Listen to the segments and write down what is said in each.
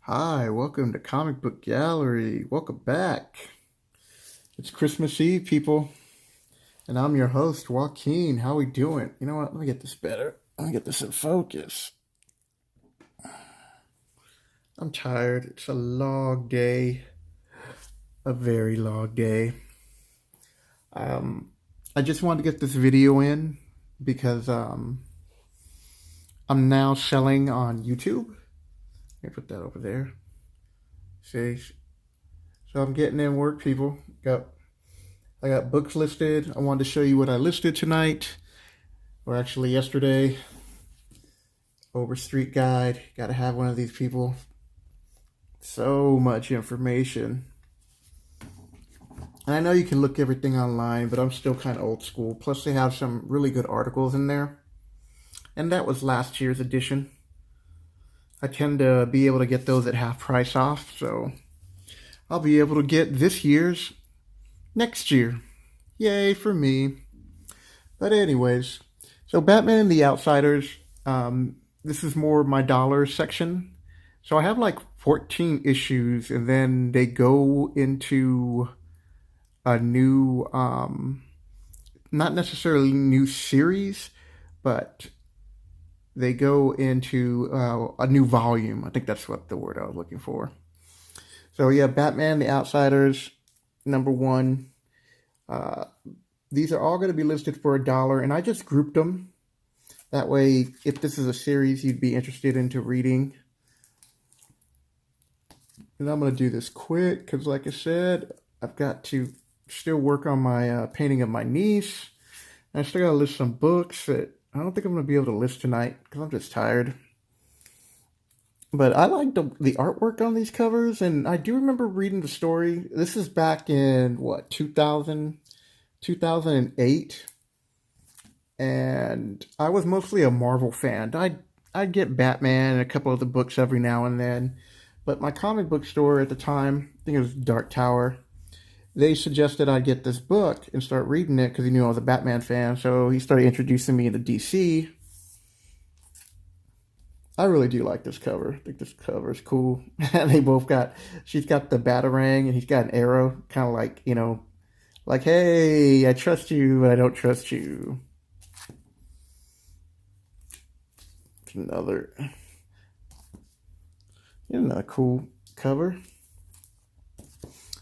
Hi, welcome to Comicbook Gallery. Welcome back. It's Christmas Eve, people, and I'm your host, Joaquin. How we doing? You know what? Let me get this better. Let me get this in focus. I'm tired. It's a long day, a very long day. Um, I just wanted to get this video in because I'm now selling on YouTube. Let me put that over there. See, so I'm getting in work, people. I got books listed. I wanted to show you what I listed tonight, or actually yesterday. Overstreet Guide. Got to have one of these, people. So much information. And I know you can look everything online, but I'm still kind of old school. Plus, they have some really good articles in there. And that was last year's edition. I tend to be able to get those at half price off, so I'll be able to get this year's next year. Yay for me. But anyways, so Batman and the Outsiders, this is more my dollar section. So I have like 14 issues, and then they go into a new, not necessarily new series, but they go into a new volume. I think that's what the word I was looking for. So yeah, Batman, the Outsiders, #1. These are all going to be listed for $1, and I just grouped them. That way, if this is a series you'd be interested into reading. And I'm going to do this quick because, like I said, I've got to still work on my painting of my niece. And I still got to list some books that I don't think I'm going to be able to list tonight because I'm just tired. But I like the artwork on these covers, and I do remember reading the story. This is back in, 2008. And I was mostly a Marvel fan. I'd get Batman and a couple of the books every now and then. But my comic book store at the time, I think it was Dark Tower, they suggested I get this book and start reading it because he knew I was a Batman fan. So he started introducing me to DC. I really do like this cover. I think this cover is cool. They both she's got the Batarang and he's got an arrow. Kind of like, like, hey, I trust you, but I don't trust you. Another cool cover.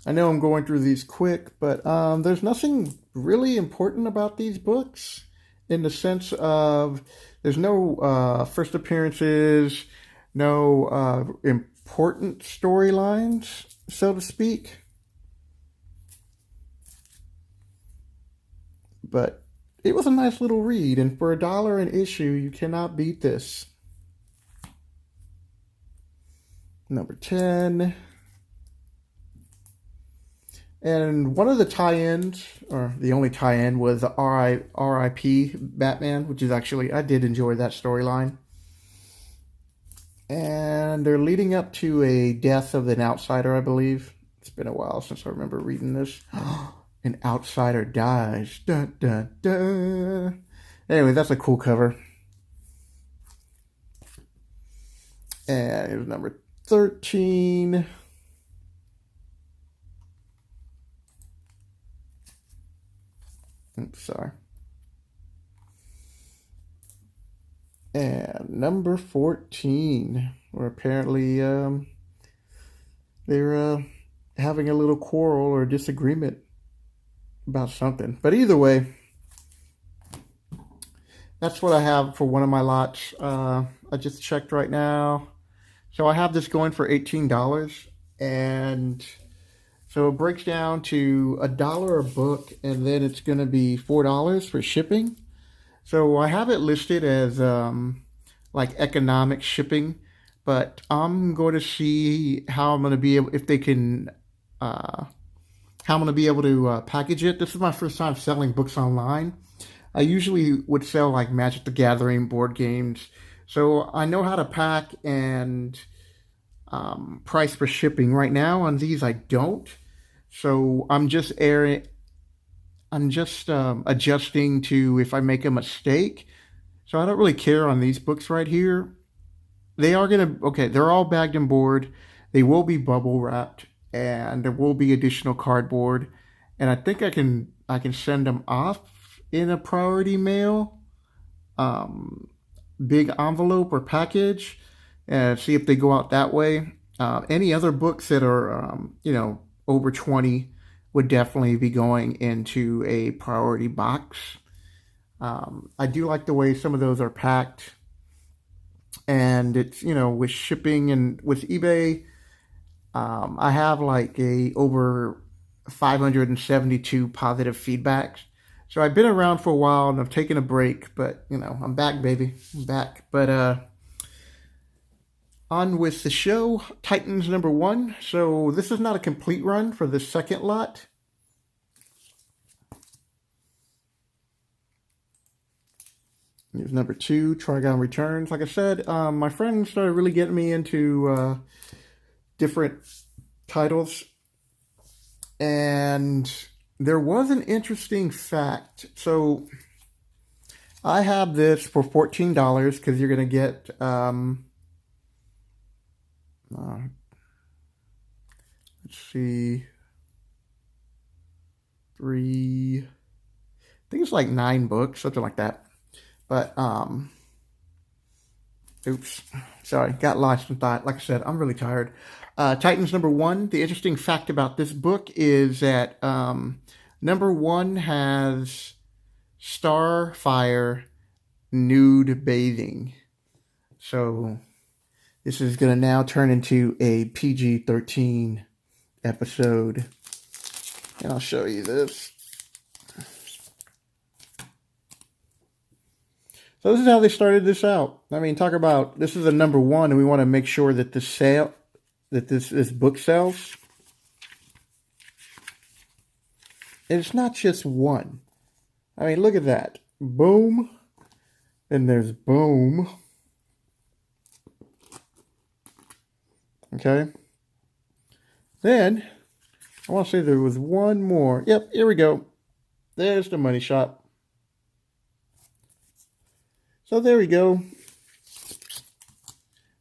I know I'm going through these quick, but there's nothing really important about these books in the sense of there's no first appearances, no important storylines, so to speak. But it was a nice little read, and for $1 an issue, you cannot beat this. #10. And one of the tie-ins, or the only tie-in, was the R.I.P. Batman, which is actually, I did enjoy that storyline. And they're leading up to a death of an outsider, I believe. It's been a while since I remember reading this. An outsider dies. Dun, dun, dun. Anyway, that's a cool cover. And here's #13. Oops, sorry. And #14, where apparently they're having a little quarrel or disagreement about something. But either way, that's what I have for one of my lots. I just checked right now. So I have this going for $18, and so it breaks down to $1 a book, and then it's going to be $4 for shipping. So I have it listed as like economic shipping, but I'm going to see how I'm going to be able, if they can, how I'm going to be able to package it. This is my first time selling books online. I usually would sell like Magic the Gathering board games. So I know how to pack and price for shipping. Right now on these I don't. So I'm just adjusting to if I make a mistake. So I don't really care on these books right here. They're all bagged and board. They will be bubble wrapped, and there will be additional cardboard. And I think I can send them off in a priority mail, um, big envelope or package, and see if they go out that way. Any other books that are over 20 would definitely be going into a priority box. I do like the way some of those are packed, and it's with shipping and with eBay. I have like a over 572 positive feedbacks. So I've been around for a while and I've taken a break, but I'm back, baby. I'm back. But on with the show, Titans #1. So this is not a complete run for the second lot. Here's #2, Trigon Returns. Like I said, my friends started really getting me into different titles. And there was an interesting fact. So I have this for $14 because you're going to get, let's see, I think it's like 9 books, something like that. But, oops, sorry, got lost in thought. Like I said, I'm really tired. Titans #1. The interesting fact about this book is that #1 has Starfire nude bathing. So this is going to now turn into a PG-13 episode. And I'll show you this. So this is how they started this out. I mean, talk about, this is a #1, and we want to make sure that this book sells. And it's not just one. I mean, look at that. Boom. And there's boom. Okay. Then, I want to say there was one more. Yep, here we go. There's the money shot. So there we go.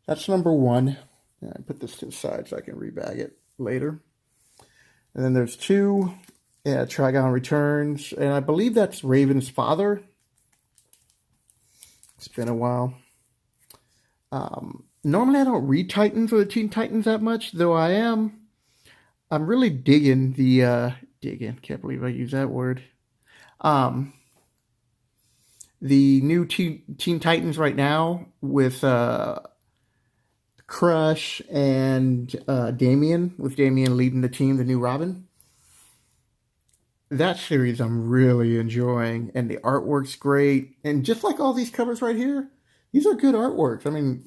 That's #1. I put this to the side so I can rebag it later. And then there's 2. Yeah, Trigon Returns. And I believe that's Raven's father. It's been a while. Normally I don't read Titans or the Teen Titans that much, though I'm really digging the, can't believe I used that word. The new Teen Titans right now with Crush and Damian, with Damian leading the team, the new Robin. That series I'm really enjoying, and the artwork's great. And just like all these covers right here, these are good artworks. I mean,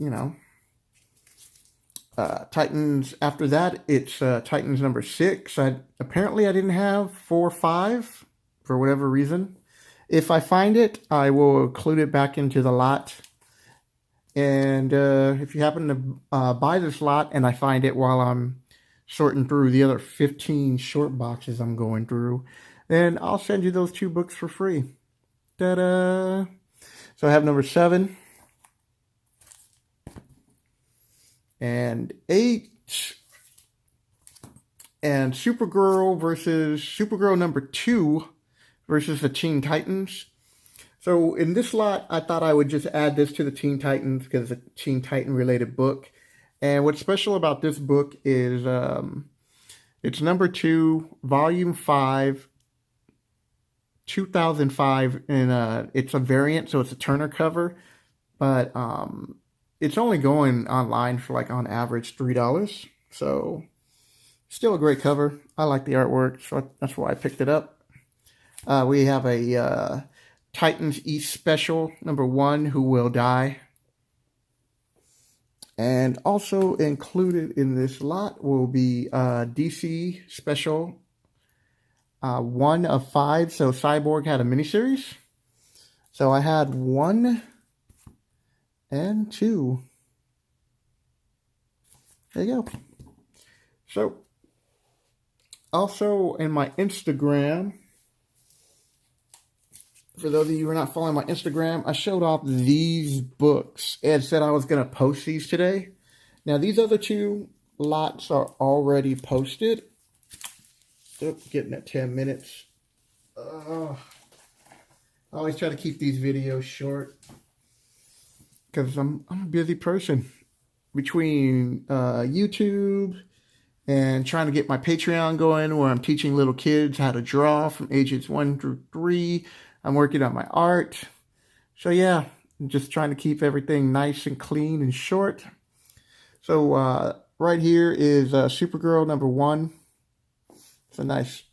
Titans, after that, it's Titans #6. Apparently I didn't have 4 or 5 for whatever reason. If I find it, I will include it back into the lot. And if you happen to buy this lot and I find it while I'm sorting through the other 15 short boxes I'm going through, then I'll send you those 2 books for free. Ta-da! So I have #7 and 8. And Supergirl #2 versus the Teen Titans. So in this lot, I thought I would just add this to the Teen Titans because it's a Teen Titan related book. And what's special about this book is it's #2, Volume 5, 2005, and it's a variant, so it's a Turner cover. But it's only going online for like on average $3. So still a great cover. I like the artwork, so that's why I picked it up. We have a Titans East special, #1, Who Will Die. And also included in this lot will be DC special, 1 of 5. So Cyborg had a miniseries. So I had 1 and 2. There you go. So also in my Instagram, for those of you who are not following my Instagram, I showed off these books and said I was going to post these today. Now, these other 2 lots are already posted. Oh, getting at 10 minutes. I always try to keep these videos short because I'm a busy person. Between YouTube and trying to get my Patreon going, where I'm teaching little kids how to draw from ages 1 through 3. I'm working on my art. So yeah, I'm just trying to keep everything nice and clean and short. So right here is Supergirl #1. It's a nice.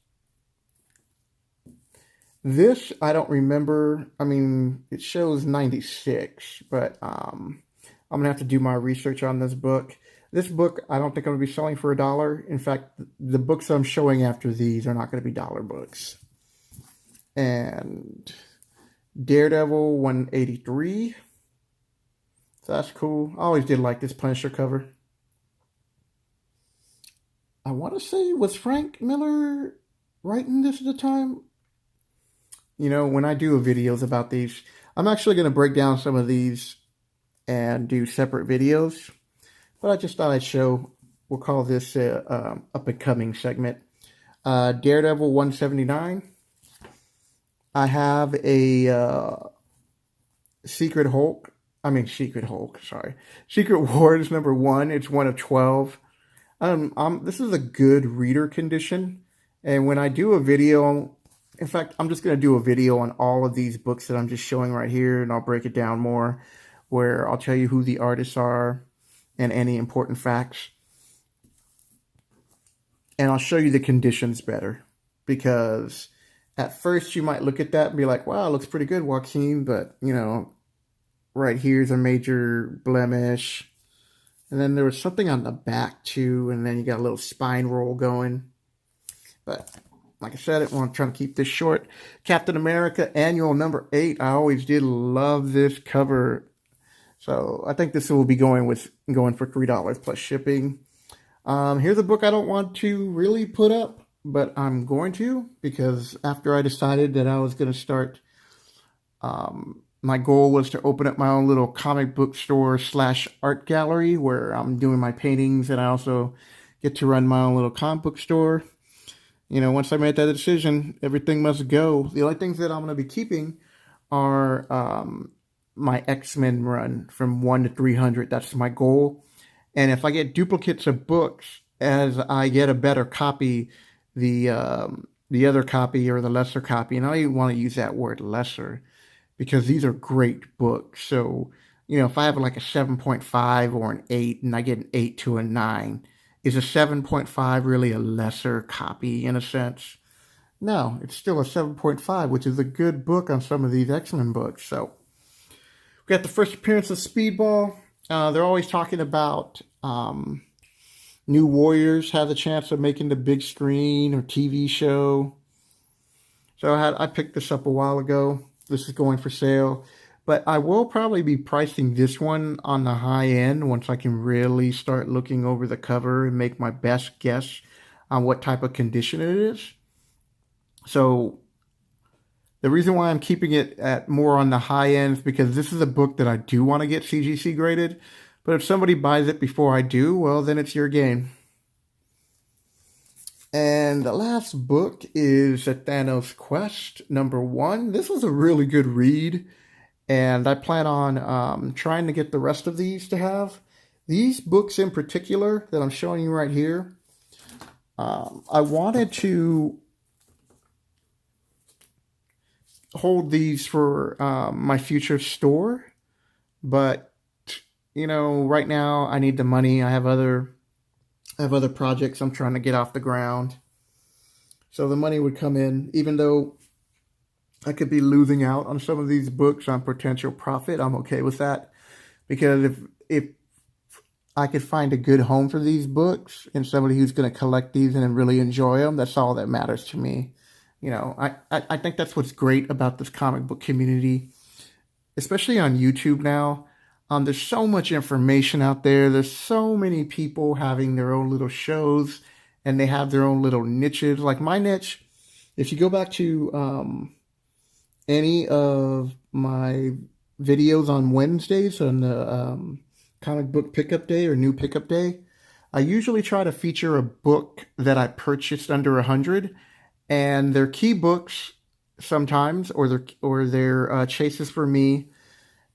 This I don't remember. I mean, it shows 96, but I'm gonna have to do my research on this book. This book, I don't think I'm gonna be selling for $1. In fact, the books I'm showing after these are not gonna be dollar books. And Daredevil 183. So that's cool. I always did like this Punisher cover. I want to say, was Frank Miller writing this at the time? You know, when I do videos about these, I'm actually going to break down some of these and do separate videos. But I just thought I'd show, we'll call this a up-and-coming segment. Daredevil 179. I have a Secret Wars #1. It's one of 12. This is a good reader condition. And when I do a video, in fact, I'm just going to do a video on all of these books that I'm just showing right here, and I'll break it down more, where I'll tell you who the artists are and any important facts. And I'll show you the conditions better, because at first you might look at that and be like, wow, it looks pretty good, Joaquin, but, you know, right here's a major blemish. And then there was something on the back too, and then you got a little spine roll going. But like I said, I'm trying to keep this short. Captain America Annual #8. I always did love this cover. So I think this will be going for $3 plus shipping. Here's a book I don't want to really put up, but I'm going to, because after I decided that I was going to start, my goal was to open up my own little comic book store / art gallery where I'm doing my paintings, and I also get to run my own little comic book store. You know, once I made that decision, everything must go. The only things that I'm going to be keeping are my X-Men run from 1 to 300. That's my goal. And if I get duplicates of books, as I get a better copy, the other copy or the lesser copy, and I don't even want to use that word lesser, because these are great books. So, you know, if I have like a 7.5 or an 8 and I get an 8 to a 9, is a 7.5 really a lesser copy in a sense? No, it's still a 7.5, which is a good book on some of these X-Men books. So we got the first appearance of Speedball. They're always talking about New Warriors have the chance of making the big screen or TV show. So I picked this up a while ago. This is going for sale. But I will probably be pricing this one on the high end once I can really start looking over the cover and make my best guess on what type of condition it is. So the reason why I'm keeping it at more on the high end is because this is a book that I do want to get CGC graded. But if somebody buys it before I do, well, then it's your game. And the last book is A Thanos Quest #1. This was a really good read, and I plan on trying to get the rest of these to have. These books in particular that I'm showing you right here, I wanted to hold these for my future store, but, you know, right now I need the money. I have other projects I'm trying to get off the ground. So the money would come in, even though I could be losing out on some of these books on potential profit. I'm okay with that, because if I could find a good home for these books and somebody who's going to collect these and really enjoy them, that's all that matters to me. You know, I think that's what's great about this comic book community, especially on YouTube now. There's so much information out there. There's so many people having their own little shows, and they have their own little niches. Like my niche, if you go back to any of my videos on Wednesdays on the comic book pickup day or new pickup day, I usually try to feature a book that I purchased under 100, and they're key books sometimes, or they're chases for me.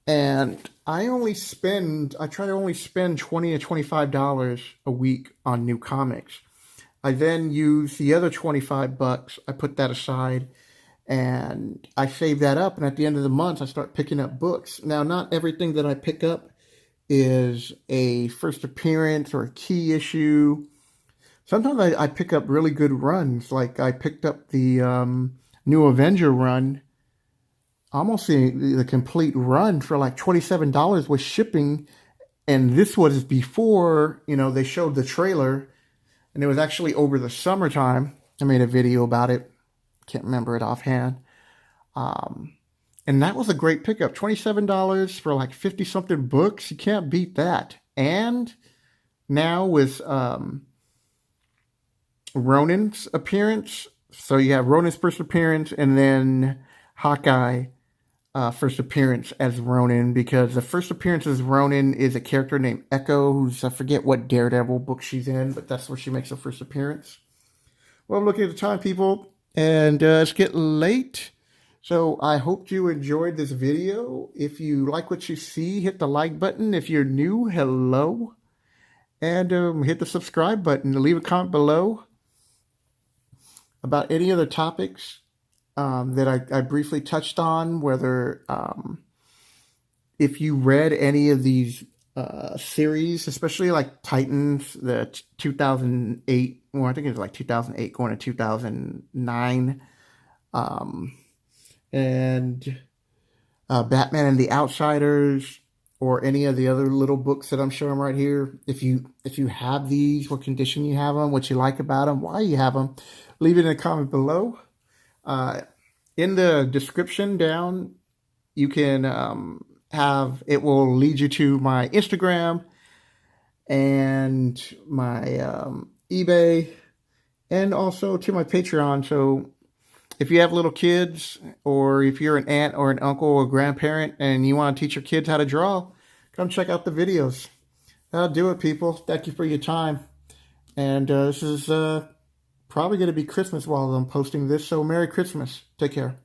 And I try to only spend $20 to $25 a week on new comics. I then use the other 25 bucks, I put that aside, and I save that up, and at the end of the month I start picking up books. Now, not everything that I pick up is a first appearance or a key issue. Sometimes I pick up really good runs, like I picked up the new Avenger run, almost the complete run for like $27 with shipping, and this was before, they showed the trailer, and it was actually over the summertime. I made a video about it. Can't remember it offhand. And that was a great pickup. $27 for like 50-something books. You can't beat that. And now with Ronan's appearance, so you have Ronan's first appearance, and then Hawkeye first appearance as Ronan, because the first appearance as Ronan is a character named Echo, who's, I forget what Daredevil book she's in, but that's where she makes her first appearance. Well, I'm looking at the time, people, and it's getting late. So I hope you enjoyed this video. If you like what you see, hit the like button. If you're new, hello. And hit the subscribe button. Leave a comment below about any other topics that I briefly touched on, whether if you read any of these series, especially like Titans, the 2008, or I think it was like 2008 going to 2009, and Batman and the Outsiders, or any of the other little books that I'm showing right here. If you have these, what condition you have them, what you like about them, why you have them, leave it in a comment below. In the description down, you can it will lead you to my Instagram and my eBay, and also to my Patreon. So if you have little kids, or if you're an aunt or an uncle or grandparent and you want to teach your kids how to draw, come check out the videos. That'll do it, people. Thank you for your time. And this is probably going to be Christmas while I'm posting this, so Merry Christmas. Take care.